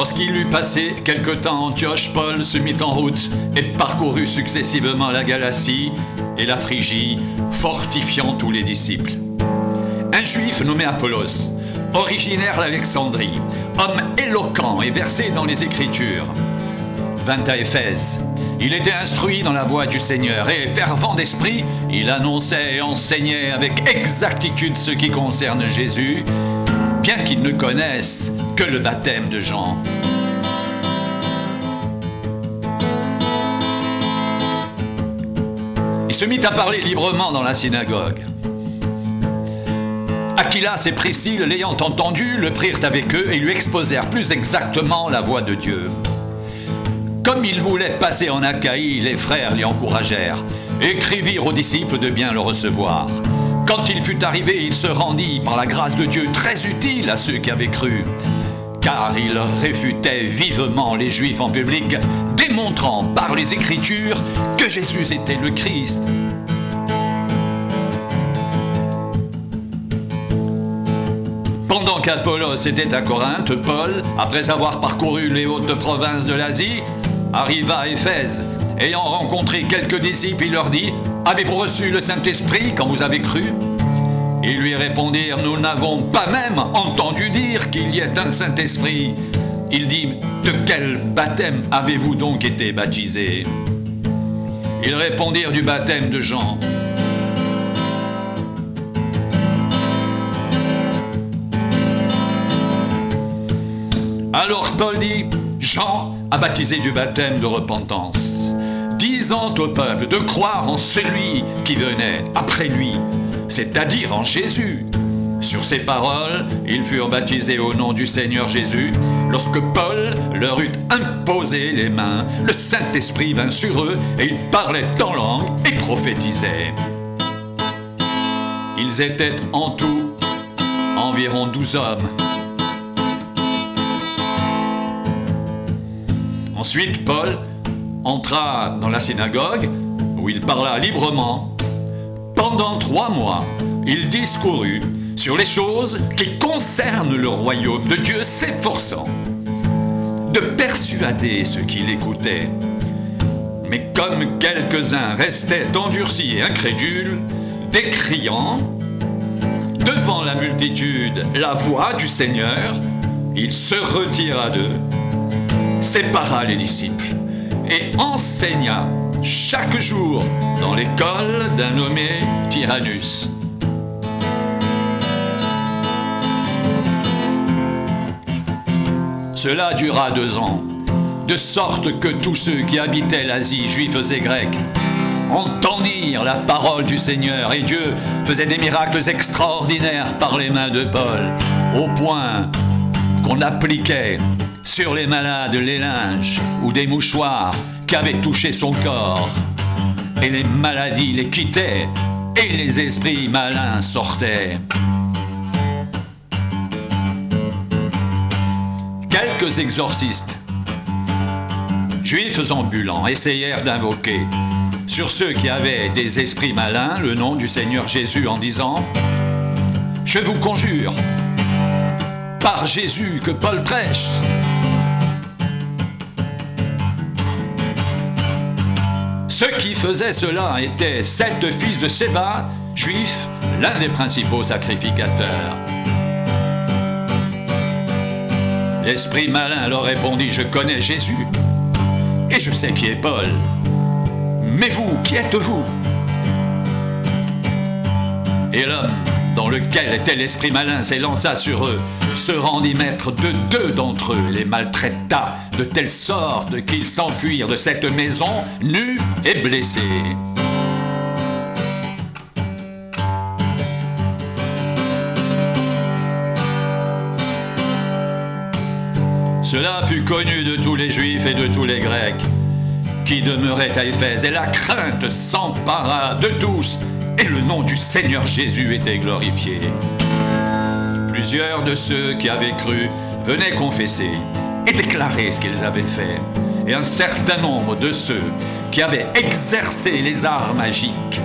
Lorsqu'il eut passé quelque temps Antioche, Paul se mit en route et parcourut successivement la Galatie et la Phrygie, fortifiant tous les disciples. Un juif nommé Apollos, originaire d'Alexandrie, homme éloquent et versé dans les Écritures, vint à Éphèse. Il était instruit dans la voie du Seigneur et, fervent d'esprit, il annonçait et enseignait avec exactitude ce qui concerne Jésus, bien qu'il ne connaisse que le baptême de Jean. Il se mit à parler librement dans la synagogue. Aquilas et Priscille, l'ayant entendu, le prirent avec eux et lui exposèrent plus exactement la voie de Dieu. Comme il voulait passer en Achaïe, les frères l'y encouragèrent, écrivirent aux disciples de bien le recevoir. Quand il fut arrivé, il se rendit par la grâce de Dieu très utile à ceux qui avaient cru, car il réfutait vivement les Juifs en public, démontrant par les Écritures que Jésus était le Christ. Pendant qu'Apollos était à Corinthe, Paul, après avoir parcouru les hautes provinces de l'Asie, arriva à Éphèse. Ayant rencontré quelques disciples, il leur dit « Avez-vous reçu le Saint-Esprit quand vous avez cru ?» Ils lui répondirent « Nous n'avons pas même entendu dire qu'il y ait un Saint-Esprit. » Il dit « De quel baptême avez-vous donc été baptisés ?» Ils répondirent « Du baptême de Jean. » Alors Paul dit « Jean a baptisé du baptême de repentance, disant au peuple de croire en celui qui venait après lui, c'est-à-dire en Jésus. » Sur ces paroles, ils furent baptisés au nom du Seigneur Jésus. Lorsque Paul leur eut imposé les mains, le Saint-Esprit vint sur eux et ils parlaient en langue et prophétisaient. Ils étaient en tout environ 12 hommes. Ensuite, Paul entra dans la synagogue où il parla librement. Pendant 3 mois, il discourut sur les choses qui concernent le royaume de Dieu, s'efforçant de persuader ceux qui l'écoutaient. Mais comme quelques-uns restaient endurcis et incrédules, décriant devant la multitude la voix du Seigneur, il se retira d'eux, sépara les disciples et enseigna chaque jour dans l'école d'un nommé Tyrannus. Cela dura 2 ans, de sorte que tous ceux qui habitaient l'Asie, juifs et grecs, entendirent la parole du Seigneur, et Dieu faisait des miracles extraordinaires par les mains de Paul, au point qu'on appliquait sur les malades les linges ou des mouchoirs qui avaient touché son corps, et les maladies les quittaient, et les esprits malins sortaient. Quelques exorcistes, juifs ambulants, essayèrent d'invoquer sur ceux qui avaient des esprits malins le nom du Seigneur Jésus en disant « Je vous conjure, par Jésus que Paul prêche. » Ceux qui faisaient cela étaient 7 fils de Séba, juifs, l'un des principaux sacrificateurs. L'esprit malin leur répondit « Je connais Jésus, et je sais qui est Paul. Mais vous, qui êtes-vous » Et l'homme, dans lequel était l'esprit malin, s'élança sur eux, se rendit maître de 2 d'entre eux, les maltraita de telle sorte qu'ils s'enfuirent de cette maison, nus et blessés. Cela fut connu de tous les Juifs et de tous les Grecs qui demeuraient à Éphèse, et la crainte s'empara de tous, et le nom du Seigneur Jésus était glorifié. Plusieurs de ceux qui avaient cru venaient confesser et déclarer ce qu'ils avaient fait, et un certain nombre de ceux qui avaient exercé les arts magiques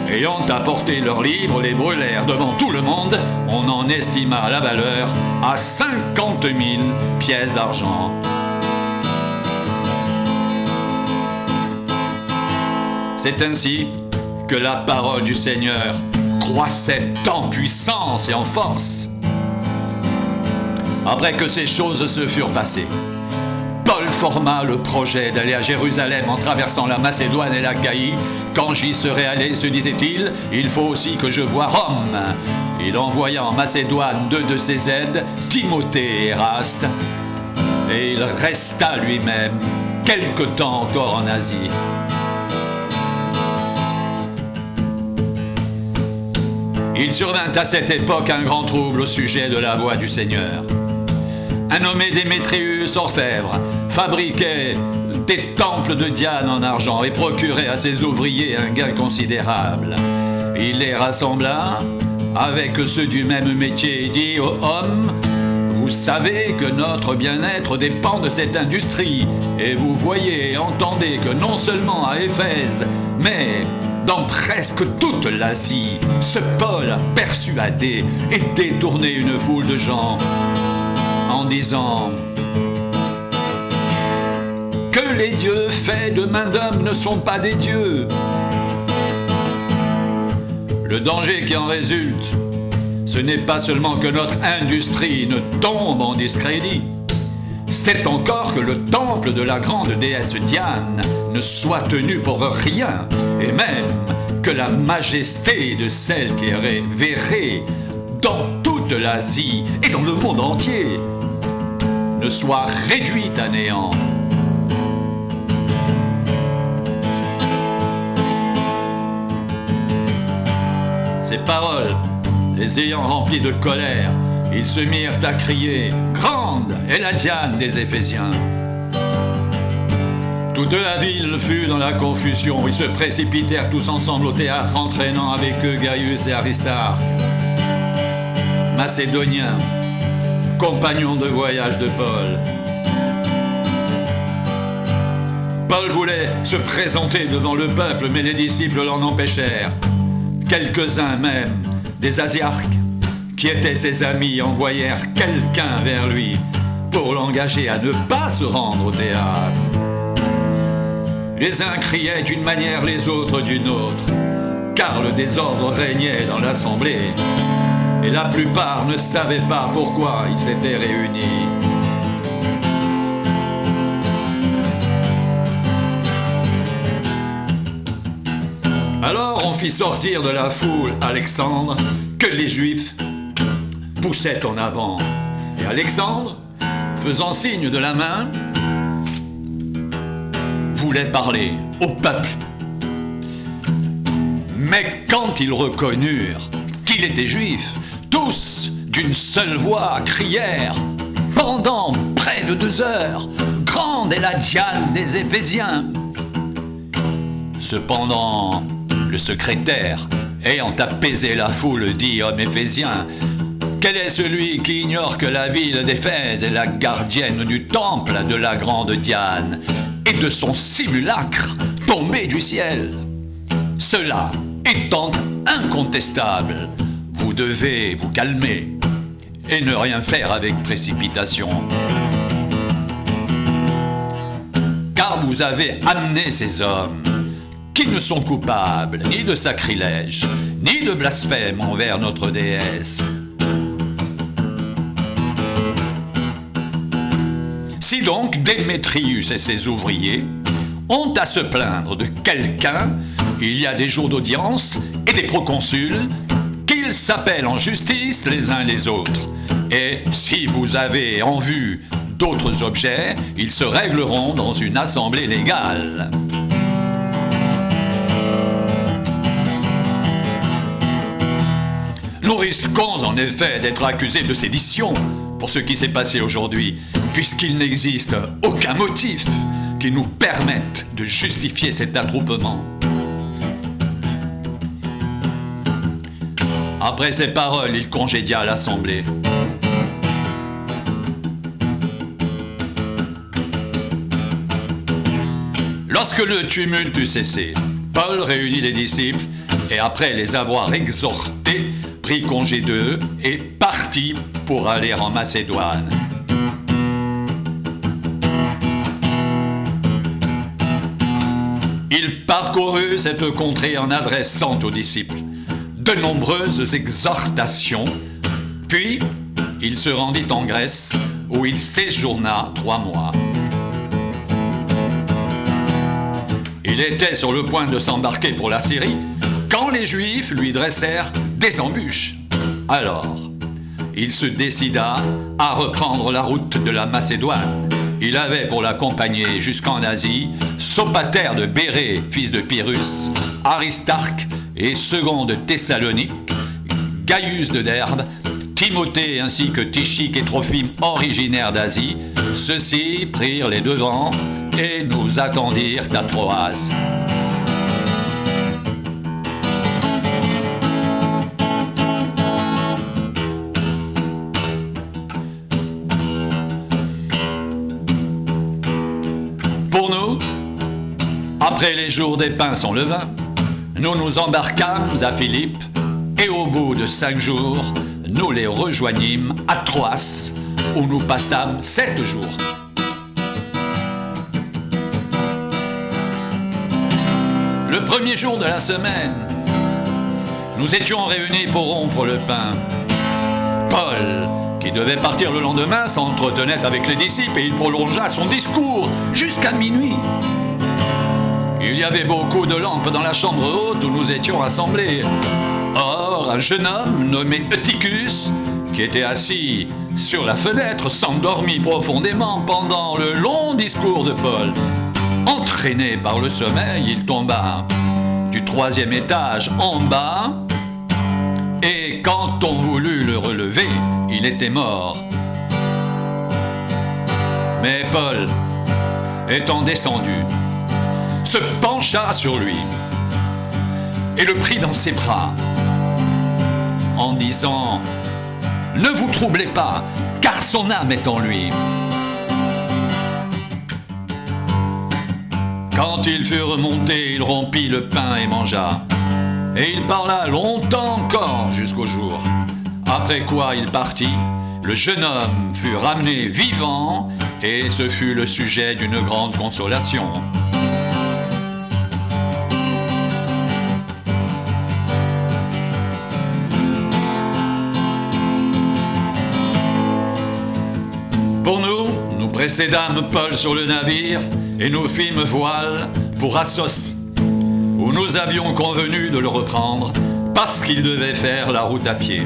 Ayant apporté leurs livres, les brûlèrent devant tout le monde. On en estima la valeur à 50 000 pièces d'argent. C'est ainsi que la parole du Seigneur croissait en puissance et en force. Après que ces choses se furent passées, Paul forma le projet d'aller à Jérusalem en traversant la Macédoine et l'Achaïe. Quand j'y serai allé, se disait-il, il faut aussi que je voie Rome. Il envoya en Macédoine 2 de ses aides, Timothée et Eraste, et il resta lui-même quelque temps encore en Asie. Il survint à cette époque un grand trouble au sujet de la voie du Seigneur. Un nommé Démétrius, orfèvre, fabriquait des temples de Diane en argent et procurait à ses ouvriers un gain considérable. Il les rassembla avec ceux du même métier et dit aux hommes: vous savez que notre bien-être dépend de cette industrie, et vous voyez et entendez que non seulement à Éphèse, mais dans presque toute l'Asie, ce Paul a persuadé et détourné une foule de gens en disant que les dieux faits de main d'homme ne sont pas des dieux. Le danger qui en résulte, ce n'est pas seulement que notre industrie ne tombe en discrédit, c'est encore que le temple de la grande déesse Diane ne soit tenu pour rien, et même que la majesté de celle qui est révérée dans toute l'Asie et dans le monde entier ne soit réduite à néant. Ces paroles, les ayant remplis de colère, ils se mirent à crier « Grande est la Diane des Éphésiens !» Toute la ville fut dans la confusion. Ils se précipitèrent tous ensemble au théâtre, entraînant avec eux Gaius et Aristarque, Macédoniens, compagnons de voyage de Paul. Paul voulait se présenter devant le peuple, mais les disciples l'en empêchèrent. Quelques-uns même, des Asiarques, qui étaient ses amis, envoyèrent quelqu'un vers lui pour l'engager à ne pas se rendre au théâtre. Les uns criaient d'une manière, les autres d'une autre, car le désordre régnait dans l'assemblée, et la plupart ne savaient pas pourquoi ils s'étaient réunis. Alors on fit sortir de la foule Alexandre, que les Juifs poussaient en avant. Et Alexandre, faisant signe de la main, voulait parler au peuple. Mais quand ils reconnurent qu'il était juif, tous, d'une seule voix, crièrent pendant près de 2 heures « Grande est la Diane des Éphésiens !» Cependant, le secrétaire, ayant apaisé la foule, dit « Homme éphésien, quel est celui qui ignore que la ville d'Éphèse est la gardienne du temple de la grande Diane et de son simulacre tombé du ciel? Cela étant incontestable, vous devez vous calmer et ne rien faire avec précipitation. Car vous avez amené ces hommes qui ne sont coupables ni de sacrilège, ni de blasphème envers notre déesse. Si donc Démétrius et ses ouvriers ont à se plaindre de quelqu'un, il y a des jours d'audience et des proconsuls qu'ils s'appellent en justice les uns les autres. Et si vous avez en vue d'autres objets, ils se régleront dans une assemblée légale. Nous risquons en effet d'être accusés de sédition pour ce qui s'est passé aujourd'hui, puisqu'il n'existe aucun motif qui nous permette de justifier cet attroupement. Après ces paroles, il congédia l'assemblée. Lorsque le tumulte eut cessé, Paul réunit les disciples et après les avoir exhortés, prit congé d'eux et partit pour aller en Macédoine. Il parcourut cette contrée en adressant aux disciples de nombreuses exhortations, puis il se rendit en Grèce où il séjourna 3 mois. Il était sur le point de s'embarquer pour la Syrie quand les Juifs lui dressèrent des embûches. Alors, il se décida à reprendre la route de la Macédoine. Il avait pour l'accompagner jusqu'en Asie Sopater de Bérée, fils de Pyrrhus, Aristarque et Second de Thessalonique, Gaius de Derbe, Timothée ainsi que Tychique et Trophime originaires d'Asie. Ceux-ci prirent les devants et nous attendirent à Troas. Pour nous, après les jours des pains sans levain, nous nous embarquâmes à Philippe et au bout de 5 jours, nous les rejoignîmes à Troas où nous passâmes 7 jours. Le premier jour de la semaine, nous étions réunis pour rompre le pain. Paul, qui devait partir le lendemain, s'entretenait avec les disciples et il prolongea son discours jusqu'à minuit. Il y avait beaucoup de lampes dans la chambre haute où nous étions assemblés. Or, un jeune homme nommé Eutychus, qui était assis sur la fenêtre, s'endormit profondément pendant le long discours de Paul. Entraîné par le sommeil, il tomba du 3e étage en bas et quand on voulut le relever, il était mort. Mais Paul, étant descendu, se pencha sur lui et le prit dans ses bras en disant « Ne vous troublez pas, car son âme est en lui. » Quand il fut remonté, il rompit le pain et mangea. Et il parla longtemps encore jusqu'au jour. Après quoi il partit, le jeune homme fut ramené vivant et ce fut le sujet d'une grande consolation. Pour nous, nous précédâmes Paul sur le navire et nous fîmes voile pour Assos, où nous avions convenu de le reprendre parce qu'il devait faire la route à pied.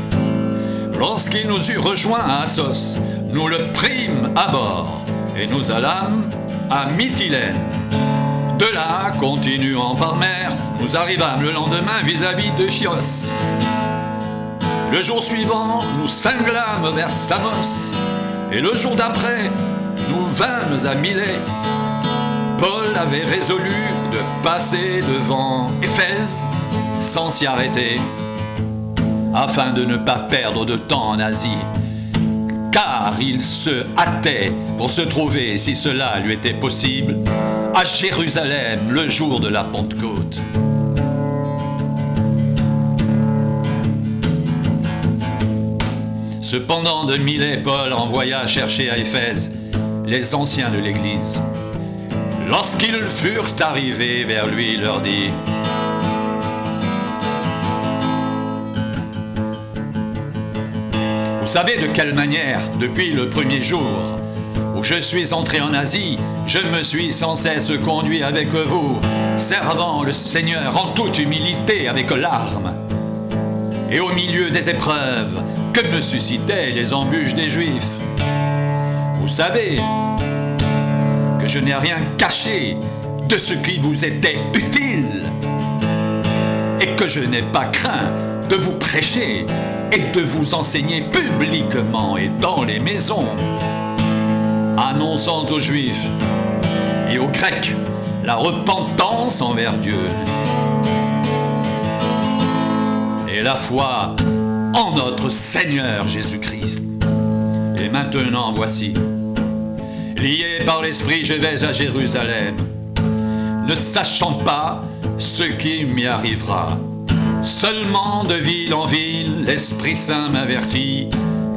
Lorsqu'il nous eut rejoints à Assos, nous le prîmes à bord et nous allâmes à Mytilène. De là, continuant par mer, nous arrivâmes le lendemain vis-à-vis de Chios. Le jour suivant, nous cinglâmes vers Samos et le jour d'après, nous vînmes à Milet. Paul avait résolu de passer devant Éphèse sans s'y arrêter, afin de ne pas perdre de temps en Asie, car il se hâtait pour se trouver, si cela lui était possible, à Jérusalem le jour de la Pentecôte. Cependant, de Milet, Paul envoya chercher à Éphèse les anciens de l'Église. Lorsqu'ils furent arrivés vers lui, il leur dit : Vous savez de quelle manière, depuis le premier jour où je suis entré en Asie, je me suis sans cesse conduit avec vous, servant le Seigneur en toute humilité avec larmes, et au milieu des épreuves que me suscitaient les embûches des Juifs. Vous savez que je n'ai rien caché de ce qui vous était utile et que je n'ai pas craint de vous prêcher et de vous enseigner publiquement et dans les maisons, annonçant aux Juifs et aux Grecs la repentance envers Dieu et la foi en notre Seigneur Jésus-Christ. Et maintenant, voici, lié par l'Esprit, je vais à Jérusalem, ne sachant pas ce qui m'y arrivera. Seulement de ville en ville, l'Esprit Saint m'avertit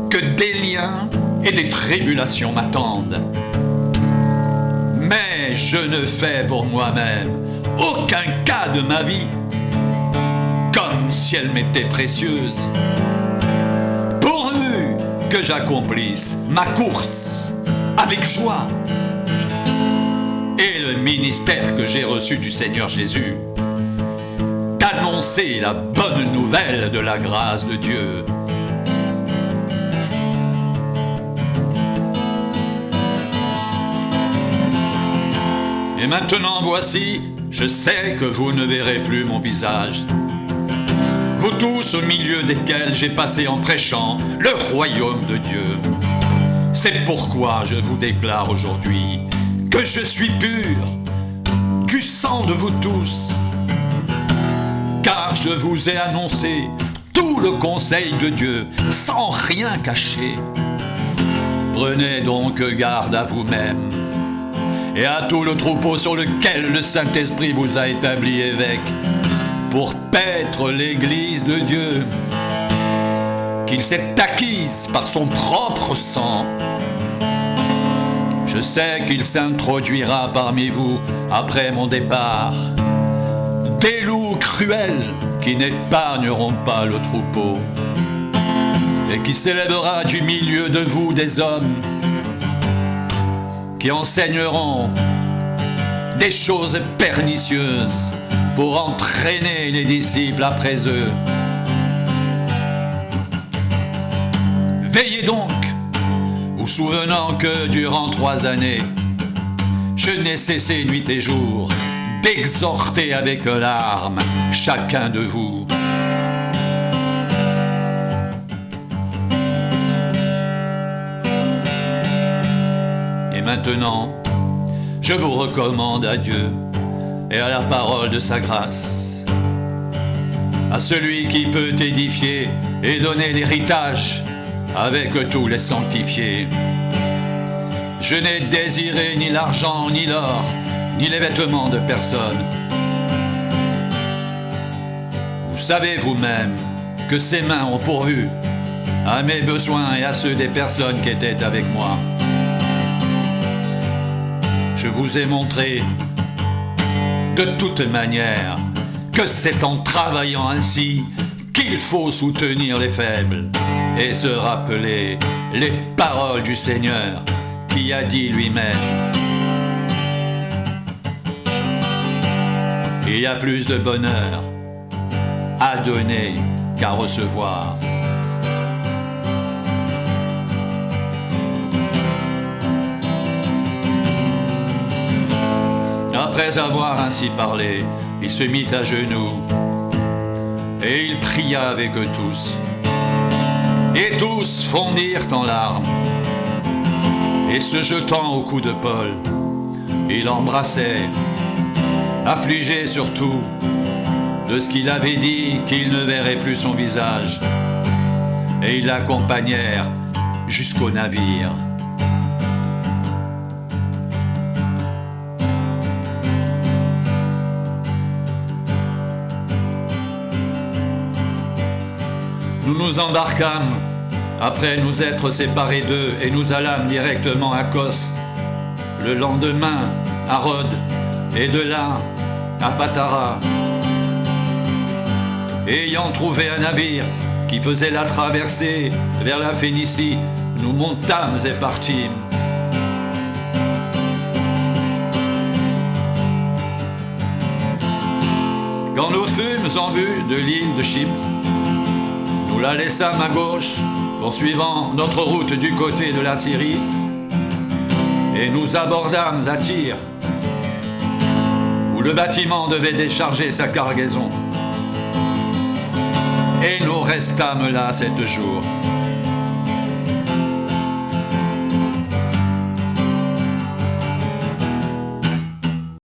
que des liens et des tribulations m'attendent. Mais je ne fais pour moi-même aucun cas de ma vie, comme si elle m'était précieuse, pourvu que j'accomplisse ma course avec joie et le ministère que j'ai reçu du Seigneur Jésus, d'annoncer la bonne nouvelle de la grâce de Dieu. Et maintenant voici, je sais que vous ne verrez plus mon visage. Vous tous au milieu desquels j'ai passé en prêchant le royaume de Dieu. C'est pourquoi je vous déclare aujourd'hui que je suis pur du sang de vous tous, car je vous ai annoncé tout le conseil de Dieu sans rien cacher. Prenez donc garde à vous-même et à tout le troupeau sur lequel le Saint-Esprit vous a établi évêque, pour paître l'Église de Dieu, qu'il s'est acquise par son propre sang. Je sais qu'il s'introduira parmi vous après mon départ des loups cruels qui n'épargneront pas le troupeau, et qui s'élèvera du milieu de vous des hommes qui enseigneront des choses pernicieuses pour entraîner les disciples après eux. Veillez donc, vous souvenant que durant 3 années, je n'ai cessé nuit et jour d'exhorter avec larmes chacun de vous. Et maintenant, je vous recommande à Dieu et à la parole de sa grâce, à celui qui peut édifier et donner l'héritage avec tous les sanctifiés. Je n'ai désiré ni l'argent, ni l'or, ni les vêtements de personne. Vous savez vous-même que ses mains ont pourvu à mes besoins et à ceux des personnes qui étaient avec moi. Je vous ai montré de toute manière que c'est en travaillant ainsi qu'il faut soutenir les faibles et se rappeler les paroles du Seigneur qui a dit lui-même: il y a plus de bonheur à donner qu'à recevoir. Après avoir ainsi parlé, il se mit à genoux et il pria avec eux tous. Et tous fondirent en larmes. Et se jetant au cou de Paul, il l'embrassait, affligé surtout de ce qu'il avait dit qu'il ne verrait plus son visage. Et ils l'accompagnèrent jusqu'au navire. Nous nous embarquâmes après nous être séparés d'eux et nous allâmes directement à Kos, le lendemain à Rhodes et de là à Patara. Et ayant trouvé un navire qui faisait la traversée vers la Phénicie, nous montâmes et partîmes. Quand nous fûmes en vue de l'île de Chypre, nous la laissâmes à gauche, poursuivant notre route du côté de la Syrie, et nous abordâmes à Tyr, où le bâtiment devait décharger sa cargaison. Et nous restâmes là 7 jours.